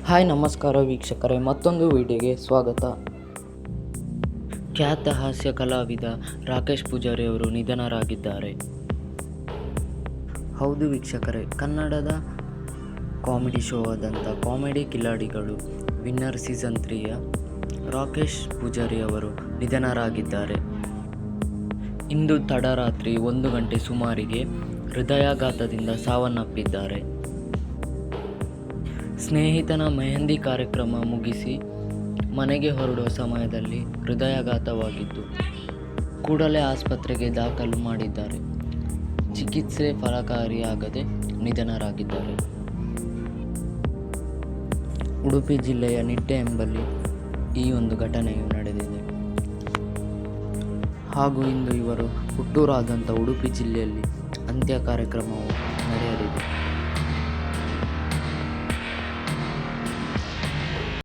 Hi ನಮಸ್ಕಾರ ವೀಕ್ಷಕರೇ, ಮತ್ತೊಂದು ವಿಡಿಯೋಗೆ ಸ್ವಾಗತ. ಖ್ಯಾತ ಹಾಸ್ಯ ಕಲಾವಿದ ರಾಕೇಶ್ ಪೂಜಾರಿ ಅವರು ನಿಧನರಾಗಿದ್ದಾರೆ. ಹೌದು ವೀಕ್ಷಕರೇ, ಕನ್ನಡದ ಕಾಮಿಡಿ ಶೋ ಆದಂಥ ಕಾಮಿಡಿ ಕಿಲಾಡಿಗಳು ವಿನ್ನರ್ ಸೀಸನ್ 3ಯ ರಾಕೇಶ್ ಪೂಜಾರಿ ಅವರು ನಿಧನರಾಗಿದ್ದಾರೆ. ಇಂದು ತಡರಾತ್ರಿ 1 ಗಂಟೆ ಸುಮಾರಿಗೆ ಹೃದಯಾಘಾತದಿಂದ ಸಾವನ್ನಪ್ಪಿದ್ದಾರೆ. ಸ್ನೇಹಿತನ ಮೆಹಂದಿ ಕಾರ್ಯಕ್ರಮ ಮುಗಿಸಿ ಮನೆಗೆ ಹೊರಡುವ ಸಮಯದಲ್ಲಿ ಹೃದಯಾಘಾತವಾಗಿದ್ದು ಕೂಡಲೇ ಆಸ್ಪತ್ರೆಗೆ ದಾಖಲು ಮಾಡಿದ್ದಾರೆ. ಚಿಕಿತ್ಸೆ ಫಲಕಾರಿಯಾಗದೆ ನಿಧನರಾಗಿದ್ದಾರೆ. ಉಡುಪಿ ಜಿಲ್ಲೆಯ ನಿಟ್ಟೆ ಎಂಬಲ್ಲಿ ಈ ಒಂದು ಘಟನೆಯು ನಡೆದಿದೆ. ಹಾಗೂ ಇಂದು ಇವರು ಹುಟ್ಟೂರಾದಂಥ ಉಡುಪಿ ಜಿಲ್ಲೆಯಲ್ಲಿ ಅಂತ್ಯ ಕಾರ್ಯಕ್ರಮವು ನಡೆಯಲಿದೆ.